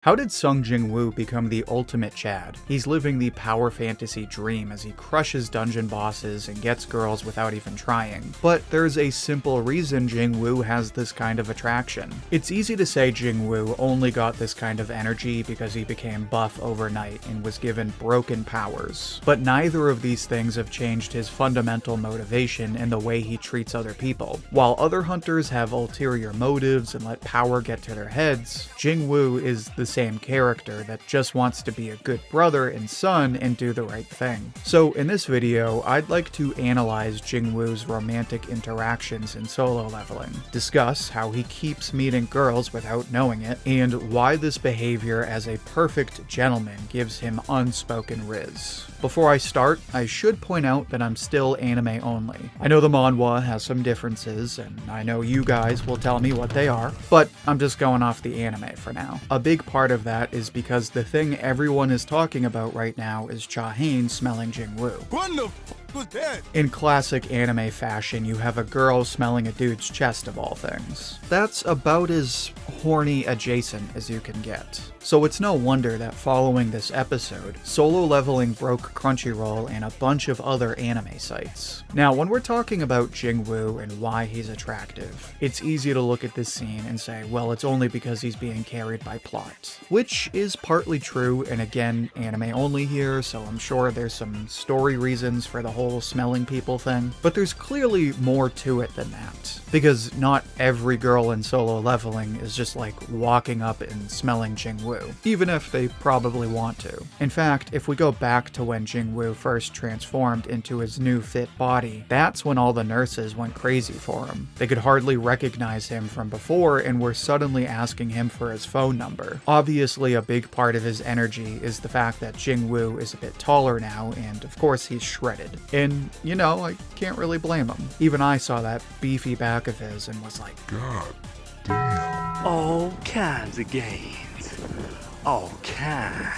How did Sung Jin-woo become the ultimate Chad? He's living the power fantasy dream as he crushes dungeon bosses and gets girls without even trying. But there's a simple reason Jin-woo has this kind of attraction. It's easy to say Jin-woo only got this kind of energy because he became buff overnight and was given broken powers. But neither of these things have changed his fundamental motivation and the way he treats other people. While other hunters have ulterior motives and let power get to their heads, Jin-woo is the same character that just wants to be a good brother and son and do the right thing. So in this video, I'd like to analyze Jin-woo's romantic interactions in Solo Leveling, discuss how he keeps meeting girls without knowing it, and why this behavior as a perfect gentleman gives him unspoken Rizz. Before I start, I should point out that I'm still anime only. I know the manhwa has some differences, and I know you guys will tell me what they are, but I'm just going off the anime for now. A big part of that is because the thing everyone is talking about right now is Cha-haen smelling Jin-woo. What the f was that? In classic anime fashion, you have a girl smelling a dude's chest of all things. That's about as horny adjacent as you can get. So it's no wonder that following this episode, Solo Leveling broke Crunchyroll and a bunch of other anime sites. Now, when we're talking about Jin-woo and why he's attractive, it's easy to look at this scene and say, well, it's only because he's being carried by plot. Which is partly true, and again, anime only here, so I'm sure there's some story reasons for the whole smelling people thing. But there's clearly more to it than that. Because not every girl in Solo Leveling is just like walking up and smelling Jin-woo, even if they probably want to. In fact, if we go back to when Jin-woo first transformed into his new fit body, that's when all the nurses went crazy for him. They could hardly recognize him from before and were suddenly asking him for his phone number. Obviously, a big part of his energy is the fact that Jin-woo is a bit taller now, and of course he's shredded. And, you know, I can't really blame him. Even I saw that beefy back of his and was like, God damn. All kinds of gains. All kinds.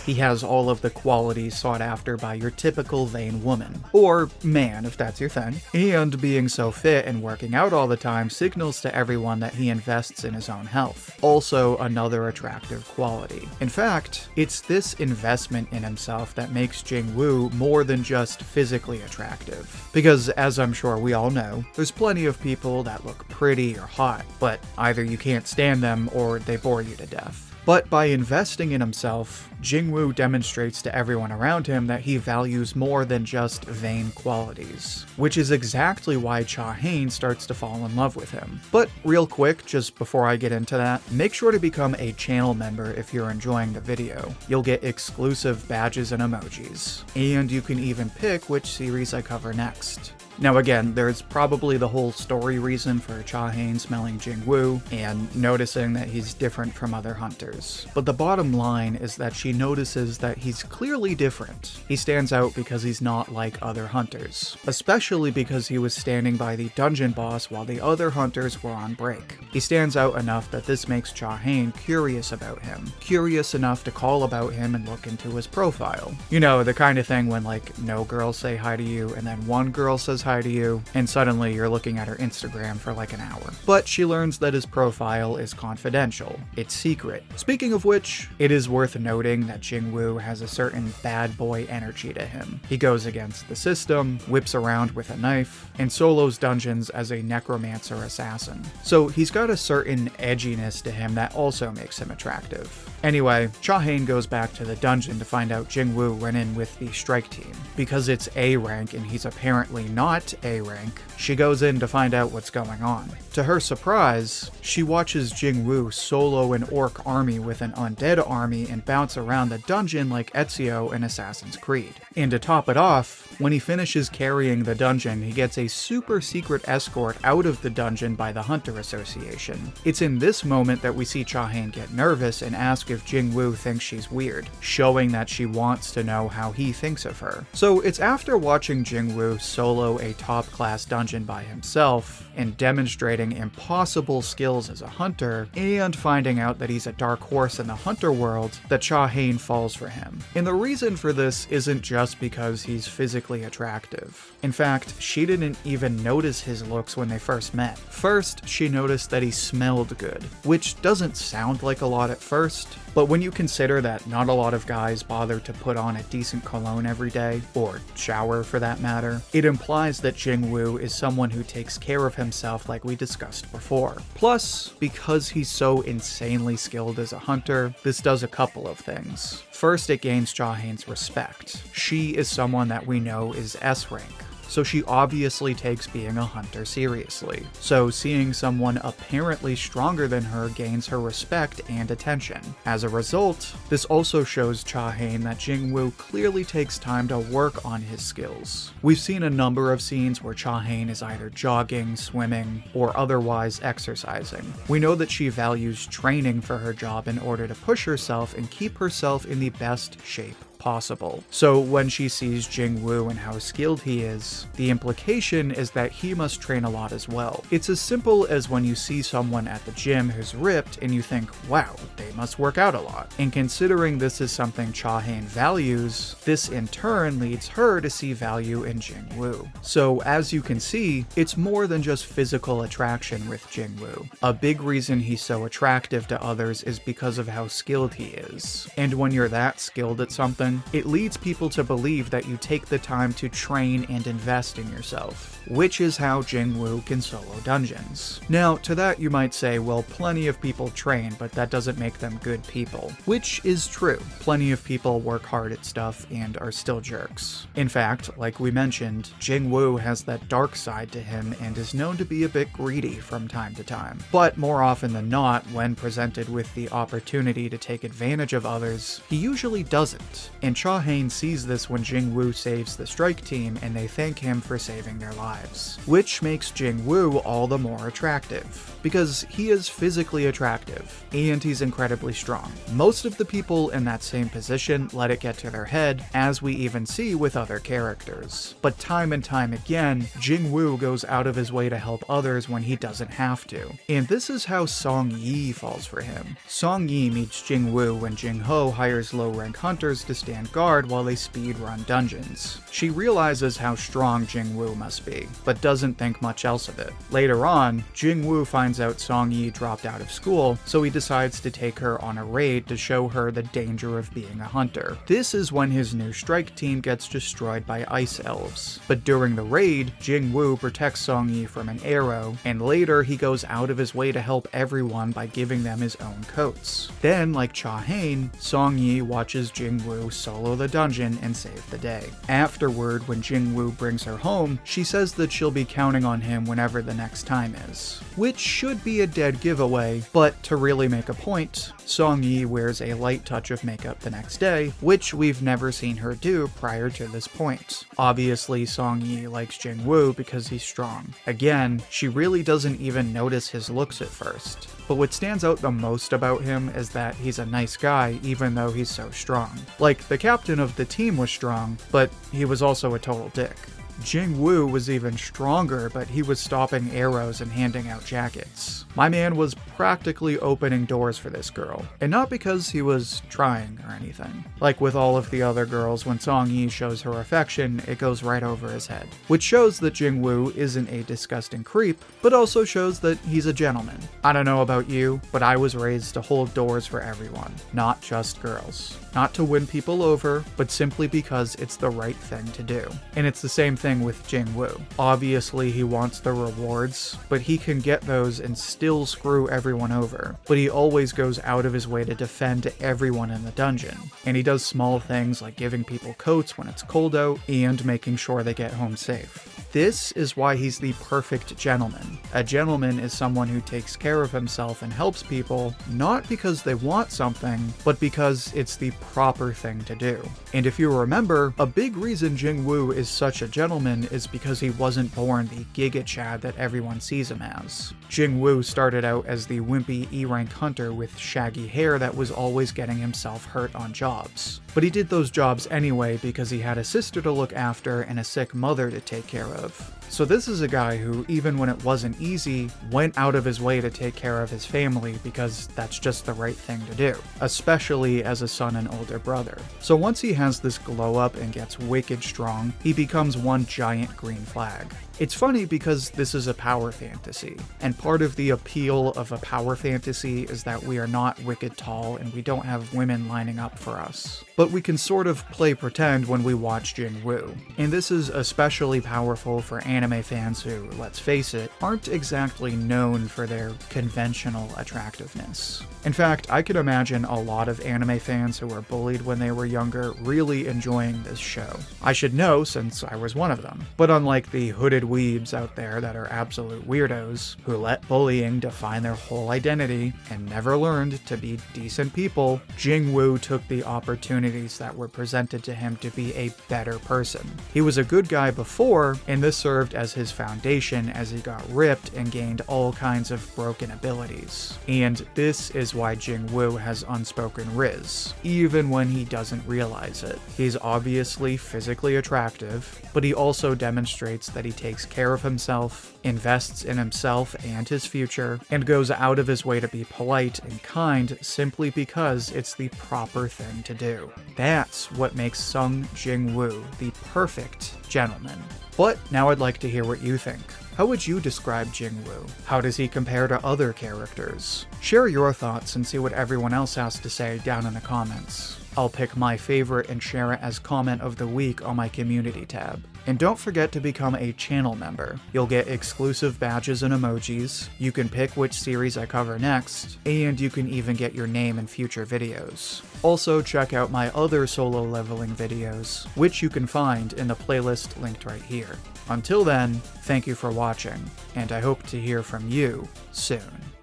he has all of the qualities sought after by your typical vain woman. Or man, if that's your thing. And being so fit and working out all the time signals to everyone that he invests in his own health. Also another attractive quality. In fact, it's this investment in himself that makes Jinwoo more than just physically attractive. Because as I'm sure we all know, there's plenty of people that look pretty or hot, but either you can't stand them or they bore you to death. But by investing in himself, Jinwoo demonstrates to everyone around him that he values more than just vain qualities, which is exactly why Cha-haen starts to fall in love with him. But real quick, just before I get into that, make sure to become a channel member if you're enjoying the video. You'll get exclusive badges and emojis, and you can even pick which series I cover next. Now again, there's probably the whole story reason for Cha-haen smelling Jinwoo and noticing that he's different from other hunters. But the bottom line is that she notices that he's clearly different. He stands out because he's not like other hunters, especially because he was standing by the dungeon boss while the other hunters were on break. He stands out enough that this makes Cha-haen curious about him, curious enough to call about him and look into his profile. You know, the kind of thing when like no girls say hi to you and then one girl says hi to you, and suddenly you're looking at her Instagram for like an hour. But she learns that his profile is confidential. It's secret. Speaking of which, it is worth noting that Jinwoo has a certain bad boy energy to him. He goes against the system, whips around with a knife, and solos dungeons as a necromancer assassin. So he's got a certain edginess to him that also makes him attractive. Anyway, Cha-haen goes back to the dungeon to find out Jinwoo went in with the strike team. Because it's A rank and he's apparently not A rank, she goes in to find out what's going on. To her surprise, she watches Jinwoo solo an orc army with an undead army and bounce around the dungeon like Ezio in Assassin's Creed. And to top it off, when he finishes carrying the dungeon, he gets a super secret escort out of the dungeon by the Hunter Association. It's in this moment that we see Cha-haen get nervous and ask if Jinwoo thinks she's weird, showing that she wants to know how he thinks of her. So it's after watching Jinwoo solo a top-class dungeon by himself and demonstrating impossible skills as a hunter and finding out that he's a dark horse in the hunter world that Cha-haen falls for him. And the reason for this isn't just because he's physically attractive. In fact, she didn't even notice his looks when they first met. First, she noticed that he smelled good, which doesn't sound like a lot at first, But when you consider that not a lot of guys bother to put on a decent cologne every day, or shower for that matter, it implies that Jinwoo is someone who takes care of himself like we discussed before. Plus, because he's so insanely skilled as a hunter, this does a couple of things. First, it gains Chahane's respect. She is someone that we know is S rank, so she obviously takes being a hunter seriously. So seeing someone apparently stronger than her gains her respect and attention. As a result, this also shows Chahane that Jinwoo clearly takes time to work on his skills. We've seen a number of scenes where Chahane is either jogging, swimming, or otherwise exercising. We know that she values training for her job in order to push herself and keep herself in the best shape possible. So when she sees Jinwoo and how skilled he is, the implication is that he must train a lot as well. It's as simple as when you see someone at the gym who's ripped and you think, wow, they must work out a lot. And considering this is something Chahane values, this in turn leads her to see value in Jinwoo. So as you can see, it's more than just physical attraction with Jinwoo. A big reason he's so attractive to others is because of how skilled he is. And when you're that skilled at something, it leads people to believe that you take the time to train and invest in yourself, which is how Jinwoo can solo dungeons. Now, to that you might say, well, plenty of people train, but that doesn't make them good people. Which is true. Plenty of people work hard at stuff and are still jerks. In fact, like we mentioned, Jinwoo has that dark side to him and is known to be a bit greedy from time to time. But more often than not, when presented with the opportunity to take advantage of others, he usually doesn't. And Chahane sees this when Jinwoo saves the strike team and they thank him for saving their lives. Which makes Jinwoo all the more attractive, because he is physically attractive, and he's incredibly strong. Most of the people in that same position let it get to their head, as we even see with other characters. But time and time again, Jinwoo goes out of his way to help others when he doesn't have to. And this is how Song Yi falls for him. Song Yi meets Jinwoo when Jingho hires low-rank hunters to stand guard while they speedrun dungeons. She realizes how strong Jinwoo must be, but doesn't think much else of it. Later on, Jinwoo finds out Song Yi dropped out of school, so he decides to take her on a raid to show her the danger of being a hunter. This is when his new strike team gets destroyed by ice elves. But during the raid, Jinwoo protects Song Yi from an arrow, and later he goes out of his way to help everyone by giving them his own coats. Then, like Chahane, Song Yi watches Jinwoo solo the dungeon and save the day. Afterward, when Jinwoo brings her home, she says that she'll be counting on him whenever the next time is. Which should be a dead giveaway, but to really make a point, Song Yi wears a light touch of makeup the next day, which we've never seen her do prior to this point. Obviously, Song Yi likes Jinwoo because he's strong. Again, she really doesn't even notice his looks at first. But what stands out the most about him is that he's a nice guy even though he's so strong. Like, the captain of the team was strong, but he was also a total dick. Jinwoo was even stronger, but he was stopping arrows and handing out jackets. My man was practically opening doors for this girl, and not because he was trying or anything. Like with all of the other girls, when Song Yi shows her affection, it goes right over his head. Which shows that Jinwoo isn't a disgusting creep, but also shows that he's a gentleman. I don't know about you, but I was raised to hold doors for everyone, not just girls. Not to win people over, but simply because it's the right thing to do. And it's the same thing with Jinwoo. Obviously he wants the rewards, but he can get those and still screw everyone over. But he always goes out of his way to defend everyone in the dungeon. And he does small things like giving people coats when it's cold out and making sure they get home safe. This is why he's the perfect gentleman. A gentleman is someone who takes care of himself and helps people, not because they want something, but because it's the proper thing to do. And if you remember, a big reason Jinwoo is such a gentleman is because he wasn't born the Giga Chad that everyone sees him as. Jinwoo started out as the wimpy E-rank hunter with shaggy hair that was always getting himself hurt on jobs. But he did those jobs anyway because he had a sister to look after and a sick mother to take care of. So this is a guy who, even when it wasn't easy, went out of his way to take care of his family because that's just the right thing to do, especially as a son and older brother. So once he has this glow up and gets wicked strong, he becomes one giant green flag. It's funny because this is a power fantasy, and part of the appeal of a power fantasy is that we are not wicked tall and we don't have women lining up for us. But we can sort of play pretend when we watch Jinwoo. And this is especially powerful for anime fans who, let's face it, aren't exactly known for their conventional attractiveness. In fact, I can imagine a lot of anime fans who were bullied when they were younger really enjoying this show. I should know since I was one of them. But unlike the hooded weebs out there that are absolute weirdos, who let bullying define their whole identity and never learned to be decent people, Jinwoo took the opportunities that were presented to him to be a better person. He was a good guy before, and this served as his foundation as he got ripped and gained all kinds of broken abilities. And this is why Jinwoo has Unspoken Rizz, even when he doesn't realize it. He's obviously physically attractive, but he also demonstrates that he takes care of himself, invests in himself and his future, and goes out of his way to be polite and kind simply because it's the proper thing to do. That's what makes Sung Jinwoo the perfect gentleman. But now I'd like to hear what you think. How would you describe Jinwoo? How does he compare to other characters? Share your thoughts and see what everyone else has to say down in the comments. I'll pick my favorite and share it as comment of the week on my community tab. And don't forget to become a channel member. You'll get exclusive badges and emojis, you can pick which series I cover next, and you can even get your name in future videos. Also check out my other solo leveling videos, which you can find in the playlist linked right here. Until then, thank you for watching, and I hope to hear from you soon.